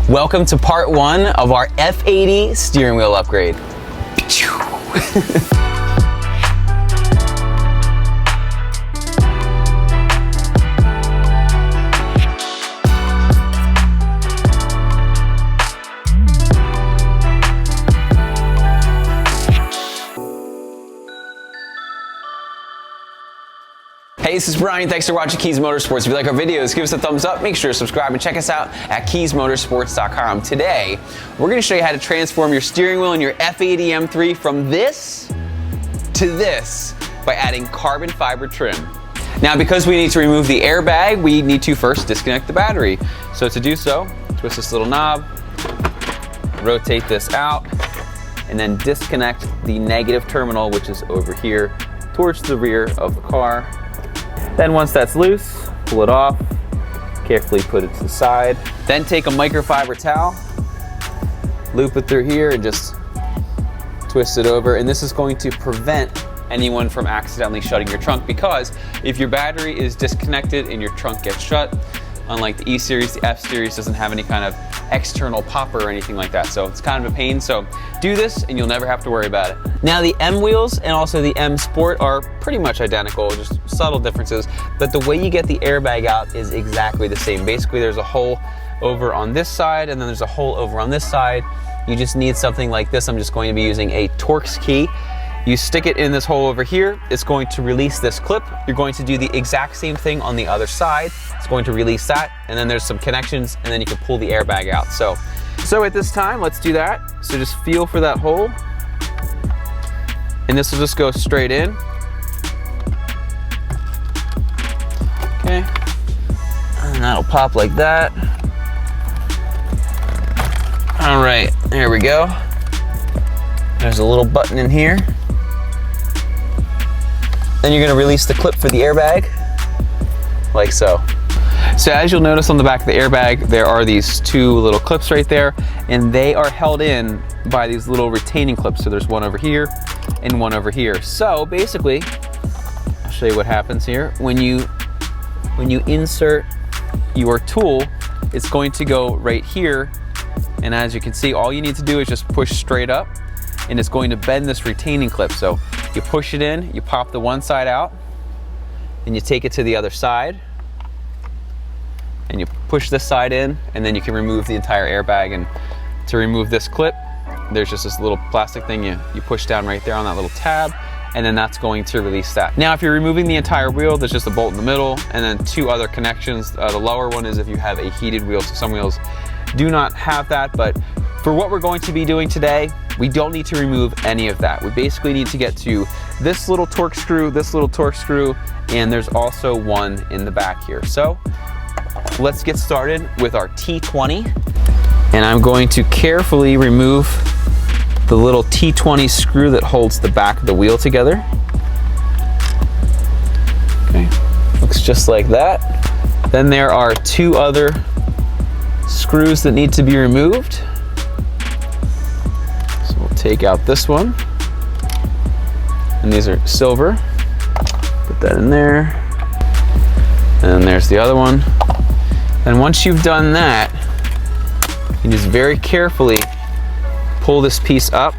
Welcome to part one of our F80 steering wheel upgrade. Hey, this is Brian. Thanks for watching Kies Motorsports. If you like our videos, give us a thumbs up. Make sure to subscribe and check us out at kiesmotorsports.com. Today, we're going to show you how to transform your steering wheel in your F80 M3 from this to this by adding carbon fiber trim. Now, because we need to remove the airbag, we need to first disconnect the battery. So to do so, twist this little knob, rotate this out, and then disconnect the negative terminal, which is over here towards the rear of the car. Then once that's loose, pull it off, carefully put it to the side. Then take a microfiber towel, loop it through here and just twist it over. And this is going to prevent anyone from accidentally shutting your trunk, because if your battery is disconnected and your trunk gets shut, unlike the E-Series, the F-Series doesn't have any kind of external popper or anything like that. So it's kind of a pain. So do this and you'll never have to worry about it. Now the M wheels and also the M Sport are pretty much identical, just subtle differences. But the way you get the airbag out is exactly the same. Basically there's a hole over on this side and then there's a hole over on this side. You just need something like this. I'm just going to be using a Torx key. You stick it in this hole over here, it's going to release this clip. You're going to do the exact same thing on the other side. It's going to release that, and then there's some connections, and then you can pull the airbag out. So at this time, let's do that. So just feel for that hole, and this will just go straight in. Okay, and that'll pop like that. All right, there we go. There's a little button in here. Then you're gonna release the clip for the airbag, like so. So as you'll notice on the back of the airbag, there are these two little clips right there, and they are held in by these little retaining clips. So there's one over here and one over here. So basically, I'll show you what happens here. When you insert your tool, it's going to go right here. And as you can see, all you need to do is just push straight up, and it's going to bend this retaining clip. So you push it in, you pop the one side out, and you take it to the other side, and you push this side in, and then you can remove the entire airbag. And to remove this clip, there's just this little plastic thing you push down right there on that little tab, and then that's going to release that. Now, if you're removing the entire wheel, there's just a bolt in the middle, and then two other connections. The lower one is if you have a heated wheel, so some wheels do not have that, but for what we're going to be doing today, we don't need to remove any of that. We basically need to get to this little Torx screw, and there's also one in the back here. So let's get started with our T20. And I'm going to carefully remove the little T20 screw that holds the back of the wheel together. Okay, looks just like that. Then there are two other screws that need to be removed. Take out this one, and these are silver. Put that in there, and then there's the other one. And once you've done that, you just very carefully pull this piece up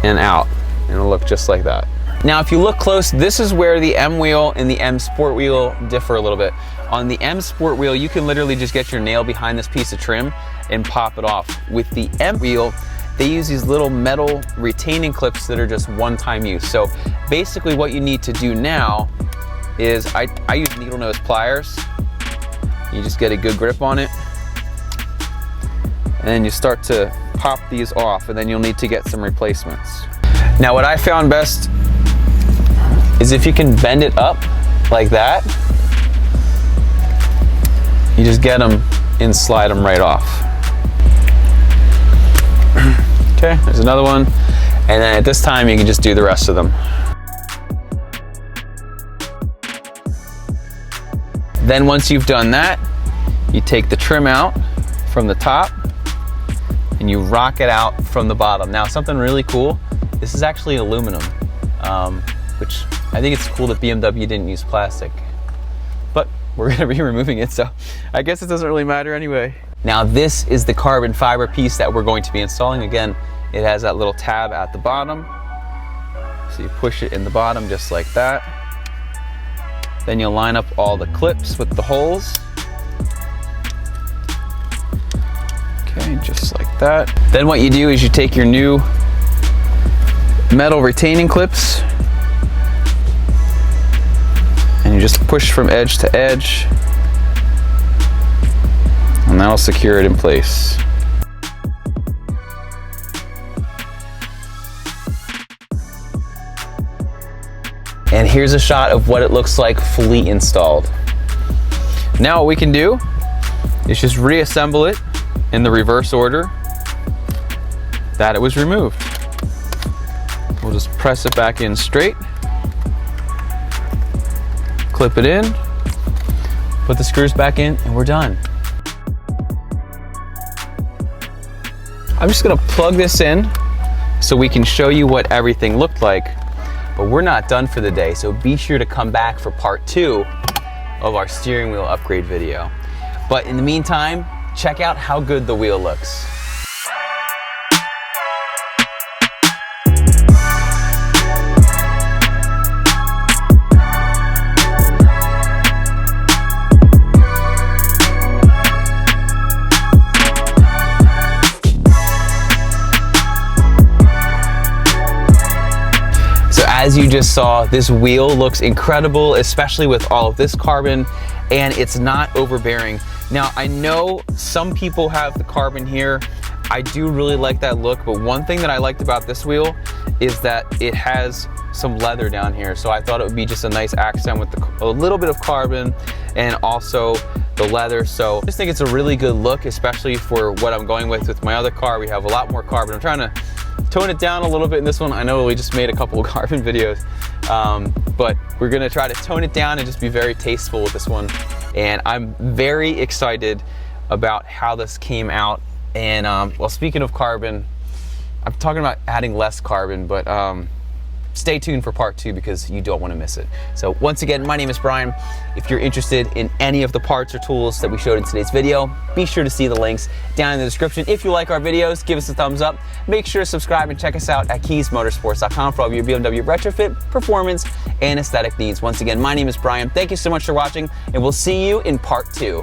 and out, and it'll look just like that. Now, if you look close, this is where the M wheel and the M Sport wheel differ a little bit. On the M Sport wheel, you can literally just get your nail behind this piece of trim and pop it off. With the M wheel, they use these little metal retaining clips that are just one-time use. So basically what you need to do now is, I use needle nose pliers. You just get a good grip on it, and then you start to pop these off, and then you'll need to get some replacements. Now, what I found best is if you can bend it up like that, you just get them and slide them right off. Okay, there's another one. And then at this time, you can just do the rest of them. Then once you've done that, you take the trim out from the top and you rock it out from the bottom. Now, something really cool, this is actually aluminum, which I think it's cool that BMW didn't use plastic. But we're gonna be removing it, so I guess it doesn't really matter anyway. Now this is the carbon fiber piece that we're going to be installing. Again, it has that little tab at the bottom. So you push it in the bottom just like that. Then you'll line up all the clips with the holes. Okay, just like that. Then what you do is you take your new metal retaining clips and you just push from edge to edge, and that'll secure it in place. And here's a shot of what it looks like fully installed. Now what we can do is just reassemble it in the reverse order that it was removed. We'll just press it back in straight, clip it in, put the screws back in, and we're done. I'm just gonna plug this in so we can show you what everything looked like. But we're not done for the day, so be sure to come back for part 2 of our steering wheel upgrade video. But in the meantime, check out how good the wheel looks. As you just saw, this wheel looks incredible, especially with all of this carbon, and it's not overbearing. Now, I know some people have the carbon here. I do really like that look, but one thing that I liked about this wheel is that it has some leather down here. So I thought it would be just a nice accent with a little bit of carbon and also the leather. So I just think it's a really good look, especially for what I'm going with my other car. We have a lot more carbon. I'm trying to tone it down a little bit in this one. I know we just made a couple of carbon videos, but we're gonna try to tone it down and just be very tasteful with this one. And I'm very excited about how this came out. And well, speaking of carbon, I'm talking about adding less carbon, but stay tuned for part 2 because you don't want to miss it. So once again, my name is Brian. If you're interested in any of the parts or tools that we showed in today's video, be sure to see the links down in the description. If you like our videos, give us a thumbs up. Make sure to subscribe and check us out at KiesMotorsports.com for all of your BMW retrofit, performance, and aesthetic needs. Once again, my name is Brian. Thank you so much for watching, and we'll see you in part 2.